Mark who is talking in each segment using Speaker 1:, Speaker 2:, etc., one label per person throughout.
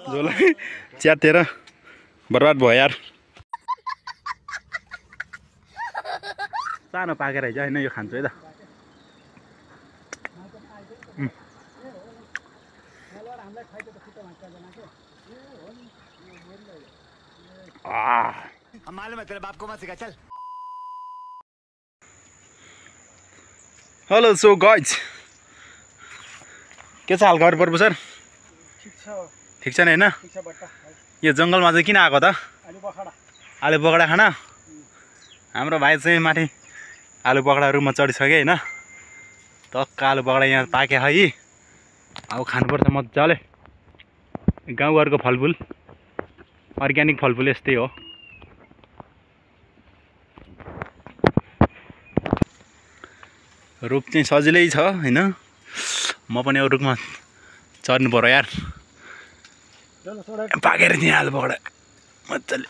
Speaker 1: झोलै च्यातेर बर्बाद भयो यार। सानो पाकेर है होइन यो खान्छु है त।
Speaker 2: मालूम है तेरे बाप को मत सिखा चल।
Speaker 1: हेलो सो गाइज के छ हालखबर पर्बु सर? ठिक छ नि होइन? यो जङ्गलमा चाहिँ किन आएको त? आलु पकडा खान? हाम्रो भाइ चाहिँ माथि आलु पकडा रुममा चढिसक्यो होइन। टक्क आलु पकडा यहाँ पाक्यो है। अब खानुपर्छ मजाले। गाउँघरको फलफुल, अर्ग्यानिक फलफुल यस्तै हो। रुख चाहिँ सजिलै छ होइन। म पनि अब रुखमा चढ्नु पर्यो यार। पाकेर त्यहाँ आलु पकडा मजाले।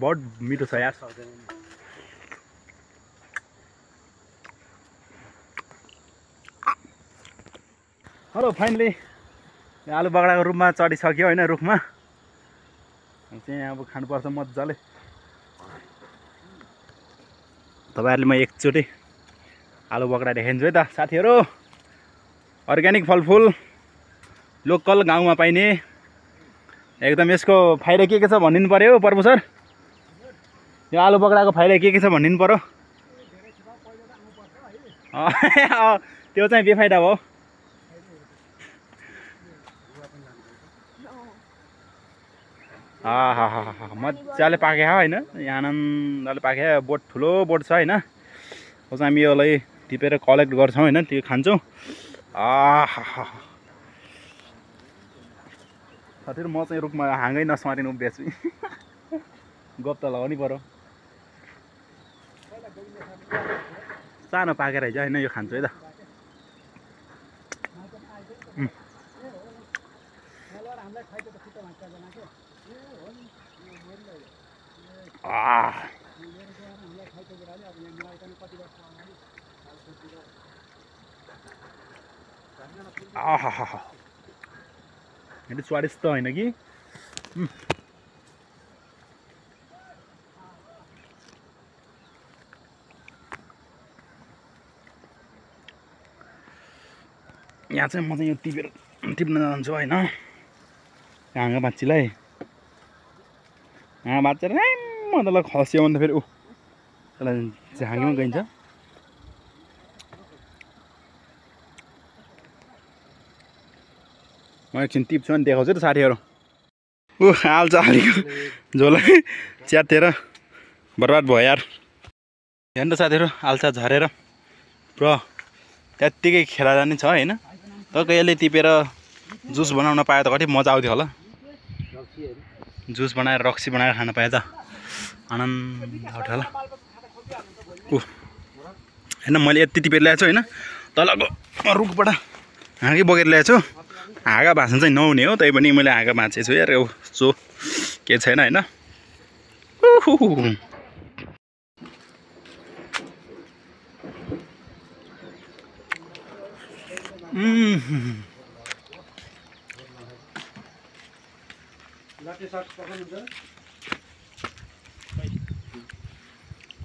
Speaker 1: बहुत मिठो छ यार। हेलो फाइनली आलु बगडाको रुखमा चढिसक्यो होइन। रुखमा चाहिँ अब खानुपर्छ मजाले। तपाईँहरूले म एकचोटि आलु बगडा देखाइदिन्छु है त साथीहरू। अर्ग्यानिक फलफुल, लोकल, गाउँमा पाइने एकदम। यसको फाइदा के छ भनिदिनु पर्यो पर्बु सर? यो आलु बगडाको फाइदा के छ भनिदिनु पर्यो? त्यो चाहिँ बेफाइदा भयो। मजाले पाके होइन। यहाँ आनन्दले पाके। बोट ठुलो बोट छ होइन। अब चाहिँ हामी यसलाई टिपेर कलेक्ट गर्छौँ होइन। त्यो खान्छौँ। साथीहरू म चाहिँ रुखमा हाँगै नसमारिनु उभिएछु। गफ त लगाउनै पर्यो। सानो पाकेर है होइन यो खान्छु है त। यति स्वादिष्ट होइन कि। यहाँ चाहिँ म चाहिँ यो टिप्न जान्छु होइन। हाँगा बाँच्चीलाई हाँगा बाँचेर मजाले खस्यो भने त फेरि त्यसलाई झाँगीमा गइन्छ। म एकछिन टिप्छु अनि देखाउँछु त साथीहरू। आल्छ हालेको झोलै च्यातेर बर्बाद भयो यार। हेर्नु त साथीहरू आल्छा झरेर पुरा त्यत्तिकै खेला जाने छ होइन। टक्कै यसले टिपेर जुस बनाउन पाए त कति मजा आउँथ्यो होला। जुस बनाएर रक्सी बनाएर खान पाए त आनन्द आउँथ्यो होला। होइन मैले यति टिपेर ल्याएको छु होइन। तलको रुखबाट हाँगी बोकेर ल्याएको छु। हाँगा भाँच्नु चाहिँ नहुने हो, तै पनि मैले हाँगा भाँचेको छु यार। सो के छैन होइन।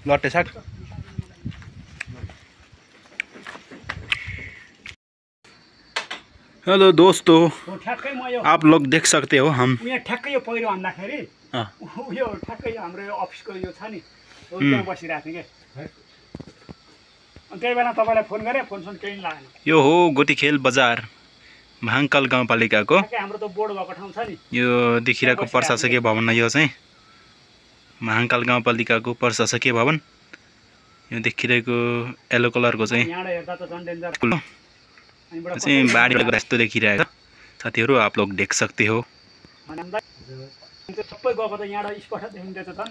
Speaker 1: लट्टे साग हेलो दोस्तों, आप लोग देख सकते हो हम
Speaker 3: ठ्याक्कै यो पहिरो हान्दाखेरि यो ठ्याक्कै हाम्रो यो अफिसको यो छ नि त्यो बसिरहेको थिएँ के। अनि त्यही बेला तपाईँलाई फोन गरेँ, फोन केही लागेन।
Speaker 1: यो हो गोटीखेल बजार महाङ्काल गाउँपालिकाको
Speaker 3: हाम्रो त बोर्ड भएको ठाउँ छ नि।
Speaker 1: यो देखिरहेको प्रशासकीय भवन। यो चाहिँ महाङ्काल गाउँपालिकाको प्रशासकीय भवन। यो देखिरहेको येलो कलरको चाहिँ
Speaker 3: यहाँबाट हेर्दा त झन् डेन्जर
Speaker 1: चाहिँ बाढी जस्तो देखिरहेको छ साथीहरू। आप लोग देख सकते हो।
Speaker 3: सबै गएको त यहाँबाट स्पष्ट देखिँदैछ झन्।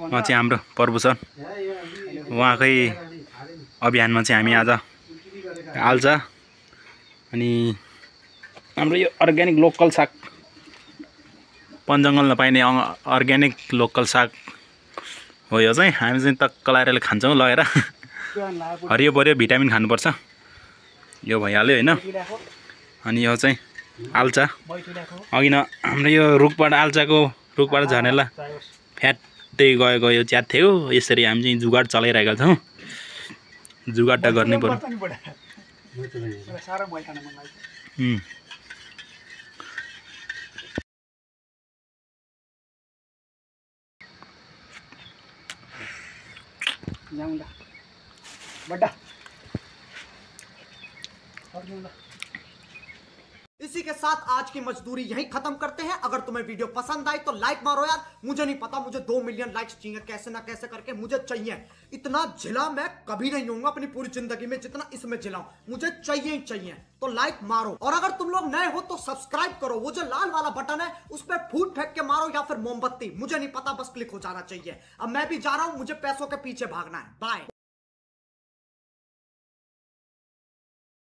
Speaker 1: उहाँ चाहिँ हाम्रो पर्बु छ। उहाँकै अभियानमा चाहिँ हामी आज आल्चा अनि हाम्रो यो अर्ग्यानिक लोकल साग पनजङ्गलमा पाइने अर्ग्यानिक लोकल साग हो यो चाहिँ हामी चाहिँ टक्क लाएर खान्छौँ लगेर हरियो परियो भिटामिन खानुपर्छ यो भइहाल्यो होइन अनि यो चाहिँ आल्चा अघि न हाम्रो यो रुखबाट झर्नेला फ्याट्दै गएको यो च्यात थियो यसरी हामी चाहिँ जुगाड चलाइरहेका छौँ जुगाड त गर्नै पर्यो
Speaker 4: इसी के साथ आज की मजदूरी यहीं खत्म करते हैं। अगर तुम्हें वीडियो पसंद आई तो लाइक मारो यार, मुझे नहीं पता, मुझे 2 मिलियन लाइक्स चाहिए, कैसे ना कैसे करके मुझे चाहिए। इतना झिला मैं कभी नहीं होऊंगा अपनी पूरी जिंदगी में जितना इसमें झिला हूं, मुझे चाहिए ही चाहिए। तो लाइक मारो और अगर तुम लोग नए हो तो सब्सक्राइब करो, वो जो लाल वाला बटन है उस पर फूट फेंक के मारो या फिर मोमबत्ती, मुझे नहीं पता, बस क्लिक हो जाना चाहिए। अब मैं भी जा रहा हूं, मुझे पैसों के पीछे भागना है। बाय।